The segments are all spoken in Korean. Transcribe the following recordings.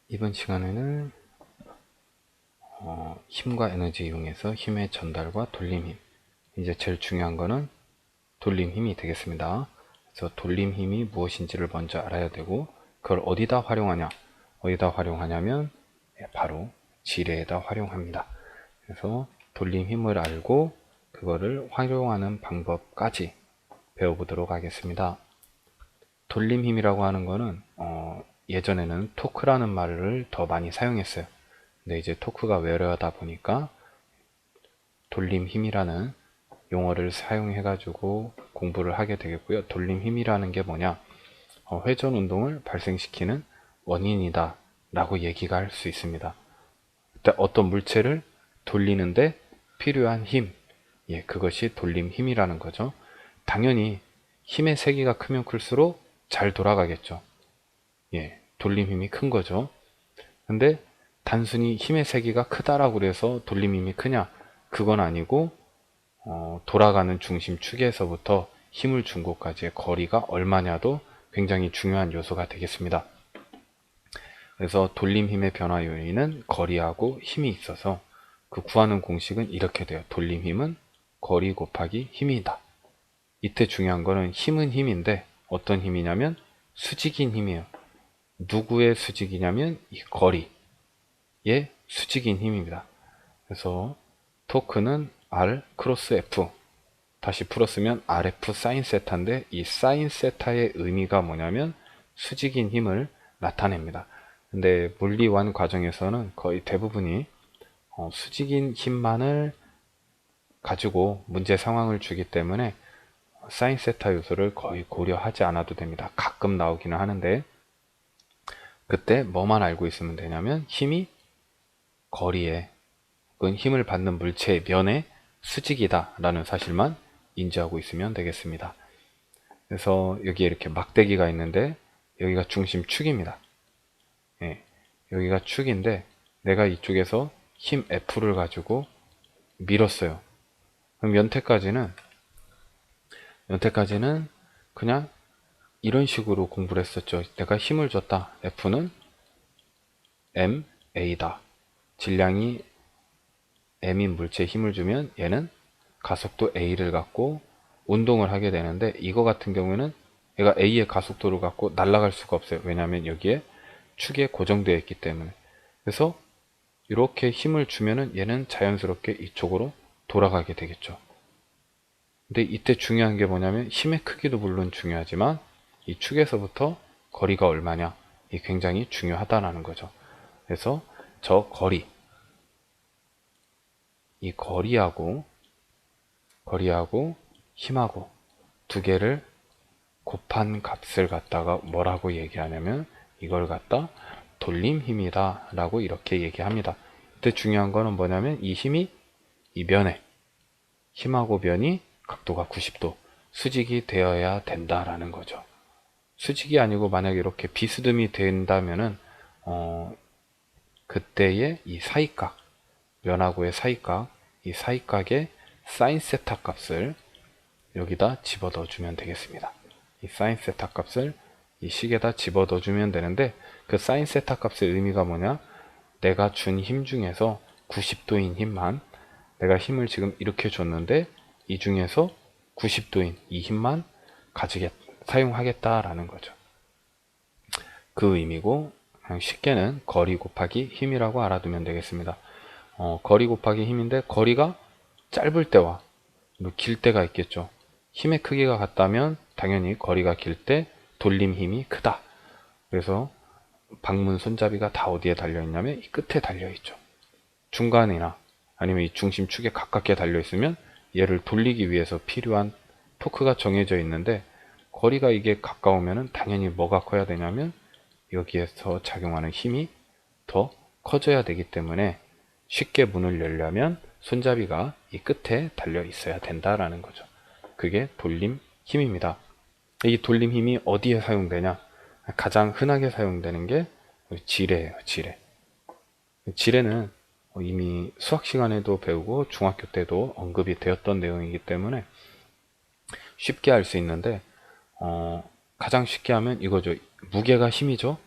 이번 시간에는 힘과 에너지 이용해서 힘의 전달과 돌림 힘, 이제 제일 중요한 거는 돌림 힘이 되겠습니다. 그래서 돌림 힘이 무엇인지를 먼저 알아야 되고, 그걸 어디다 활용하냐, 어디다 활용하냐면 바로 지뢰에다 활용합니다. 그래서 돌림 힘을 알고 그거를 활용하는 방법까지 배워보도록 하겠습니다. 돌림 힘이라고 하는 거는 예전에는 토크라는 말을 더 많이 사용했어요. 근데 이제 토크가 외래어다 보니까 돌림 힘이라는 용어를 사용해 가지고 공부를 하게 되겠고요. 돌림 힘이라는 게 뭐냐, 회전 운동을 발생시키는 원인이다 라고 얘기가 할 수 있습니다. 어떤 물체를 돌리는데 필요한 힘, 그것이 돌림 힘이라는 거죠. 당연히 힘의 세기가 크면 클수록 잘 돌아가겠죠. 돌림 힘이 큰 거죠. 근데 단순히 힘의 세기가 크다라고 해서 돌림 힘이 크냐? 그건 아니고, 돌아가는 중심 축에서부터 힘을 준 곳까지의 거리가 얼마냐도 굉장히 중요한 요소가 되겠습니다. 그래서 돌림 힘의 변화 요인은 거리하고 힘이 있어서 그 구하는 공식은 이렇게 돼요. 돌림 힘은 거리 곱하기 힘이다. 이때 중요한 거는 힘은 힘인데 어떤 힘이냐면 수직인 힘이에요. 누구의 수직이냐면 이 거리의 수직인 힘입니다. 그래서 토크는 R 크로스 F, 다시 풀었으면 RF 사인 세타인데, 이 사인 세타의 의미가 뭐냐면 수직인 힘을 나타냅니다. 근데 물리완 과정에서는 거의 대부분이 수직인 힘만을 가지고 문제 상황을 주기 때문에 사인 세타 요소를 거의 고려하지 않아도 됩니다. 가끔 나오기는 하는데, 그때 뭐만 알고 있으면 되냐면 힘이 거리에, 힘을 받는 물체의 면에 수직이다 라는 사실만 인지하고 있으면 되겠습니다. 그래서 여기에 이렇게 막대기가 있는데 여기가 중심축입니다. 여기가 축인데 내가 이쪽에서 힘 F를 가지고 밀었어요. 그럼 연태까지는 그냥 이런 식으로 공부를 했었죠. 내가 힘을 줬다. F는 MA다. 질량이 M인 물체에 힘을 주면 얘는 가속도 A를 갖고 운동을 하게 되는데, 이거 같은 경우에는 얘가 A의 가속도를 갖고 날아갈 수가 없어요. 왜냐하면 여기에 축에 고정되어 있기 때문에. 그래서 이렇게 힘을 주면은 얘는 자연스럽게 이쪽으로 돌아가게 되겠죠. 근데 이때 중요한 게 뭐냐면 힘의 크기도 물론 중요하지만 이 축에서부터 거리가 얼마냐, 이 굉장히 중요하다라는 거죠. 그래서 저 거리, 이 거리하고 힘하고 두 개를 곱한 값을 갖다가 뭐라고 얘기하냐면 이걸 갖다 돌림 힘이다 라고 이렇게 얘기합니다. 근데 중요한 거는 뭐냐면 이 힘이 이 면에, 힘하고 면이 각도가 90도 수직이 되어야 된다라는 거죠. 수직이 아니고 만약에 이렇게 비스듬히 된다면은 그때의 이 사이각, 면하고의 사이각, 이 사이각의 사인 세타 값을 여기다 집어넣어 주면 되겠습니다. 이 사인 세타 값을 이 식에다 집어넣어 주면 되는데, 그 사인 세타 값의 의미가 뭐냐, 내가 준 힘 중에서 90도인 힘만, 내가 힘을 지금 이렇게 줬는데 이 중에서 90도인 이 힘만 사용하겠다라는 거죠. 그 의미고, 그냥 쉽게는 거리 곱하기 힘이라고 알아두면 되겠습니다. 거리 곱하기 힘인데 거리가 짧을 때와 길 때가 있겠죠. 힘의 크기가 같다면 당연히 거리가 길 때 돌림 힘이 크다. 그래서 방문 손잡이가 다 어디에 달려있냐면 이 끝에 달려있죠. 중간이나 아니면 이 중심축에 가깝게 달려있으면 얘를 돌리기 위해서 필요한 토크가 정해져 있는데, 거리가 이게 가까우면 당연히 뭐가 커야 되냐면 여기에서 작용하는 힘이 더 커져야 되기 때문에 쉽게 문을 열려면 손잡이가 이 끝에 달려 있어야 된다라는 거죠. 그게 돌림 힘입니다. 이 돌림 힘이 어디에 사용되냐? 가장 흔하게 사용되는 게 지뢰예요. 지뢰는 이미 수학 시간에도 배우고 중학교 때도 언급이 되었던 내용이기 때문에 쉽게 알 수 있는데, 가장 쉽게 하면 이거죠. 무게가 힘이죠.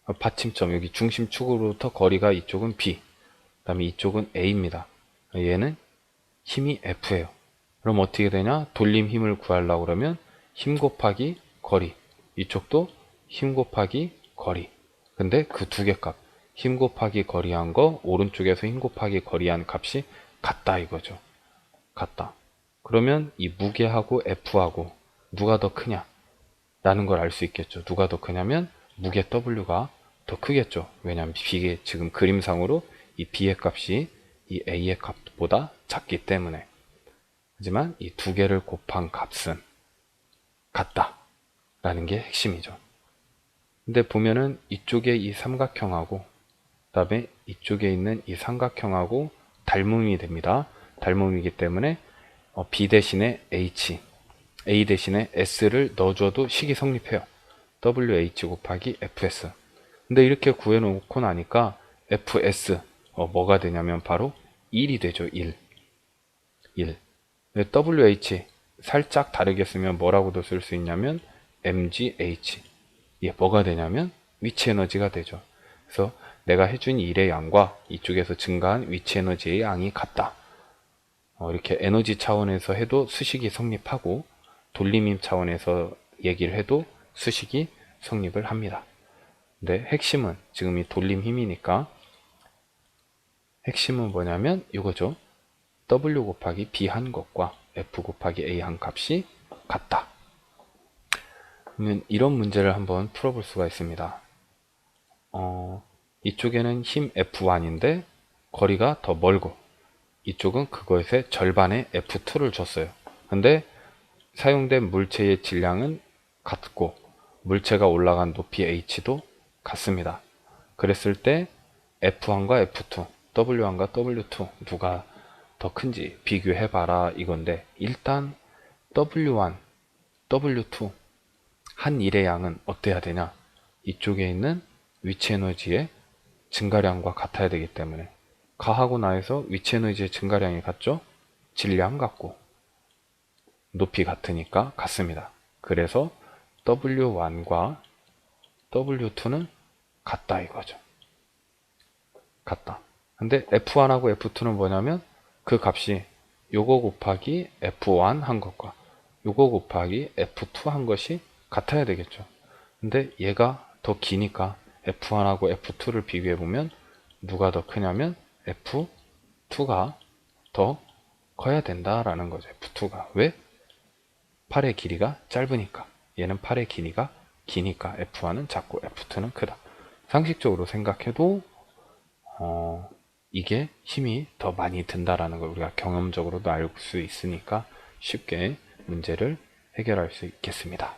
받침점, 여기 중심축으로부터 거리가 이쪽은 B, 그 다음에 이쪽은 A입니다. 얘는 힘이 F예요. 그럼 어떻게 되냐? 돌림 힘을 구하려고 그러면 힘 곱하기 거리, 이쪽도 힘 곱하기 거리. 근데 그 두 개 값, 힘 곱하기 거리한 거, 오른쪽에서 힘 곱하기 거리한 값이 같다 이거죠. 같다. 그러면 이 무게하고 F하고 누가 더 크냐? 라는 걸 알 수 있겠죠. 누가 더 크냐면 무게 W가 더 크겠죠. 왜냐하면 이게 지금 그림상으로 이 B의 값이 이 A의 값보다 작기 때문에. 하지만 이 두 개를 곱한 값은 같다 라는 게 핵심이죠. 근데 보면은 이쪽에 이 삼각형하고 그 다음에 이쪽에 있는 이 삼각형하고 닮음이 됩니다. 닮음이기 때문에 B 대신에 H, A 대신에 S를 넣어줘도 식이 성립해요. WH 곱하기 FS. 근데 이렇게 구해놓고 나니까 FS 뭐가 되냐면 바로 1이 되죠. 1. WH 살짝 다르게 쓰면 뭐라고도 쓸 수 있냐면 MGH. 이게 뭐가 되냐면 위치 에너지가 되죠. 그래서 내가 해준 일의 양과 이쪽에서 증가한 위치 에너지의 양이 같다. 이렇게 에너지 차원에서 해도 수식이 성립하고 돌림힘 차원에서 얘기를 해도 수식이 성립을 합니다. 근데 핵심은 지금 이 돌림 힘이니까 핵심은 뭐냐면 이거죠. W 곱하기 B 한 것과 F 곱하기 A 한 값이 같다. 그러면 이런 문제를 한번 풀어볼 수가 있습니다. 이쪽에는 힘 F1인데 거리가 더 멀고 이쪽은 그것의 절반의 F2를 줬어요. 근데 사용된 물체의 질량은 같고 물체가 올라간 높이 H도 같습니다. 그랬을 때 F1과 F2, W1과 W2 누가 더 큰지 비교해봐라 이건데 일단 W1, W2 한 일의 양은 어때야 되냐? 이쪽에 있는 위치 에너지의 증가량과 같아야 되기 때문에 가하고 나해서 위치 에너지의 증가량이 같죠? 질량 같고 높이 같으니까 같습니다. 그래서 W1과 W2는 같다 이거죠. 같다. 근데 F1하고 F2는 뭐냐면 그 값이 요거 곱하기 F1 한 것과 요거 곱하기 F2 한 것이 같아야 되겠죠. 근데 얘가 더 기니까 F1하고 F2를 비교해보면 누가 더 크냐면 F2가 더 커야 된다라는 거죠. F2가. 왜? 팔의 길이가 짧으니까. 얘는 팔의 길이가 기니까 F1은 작고 F2는 크다. 상식적으로 생각해도 이게 힘이 더 많이 든다라는 걸 우리가 경험적으로도 알 수 있으니까 쉽게 문제를 해결할 수 있겠습니다.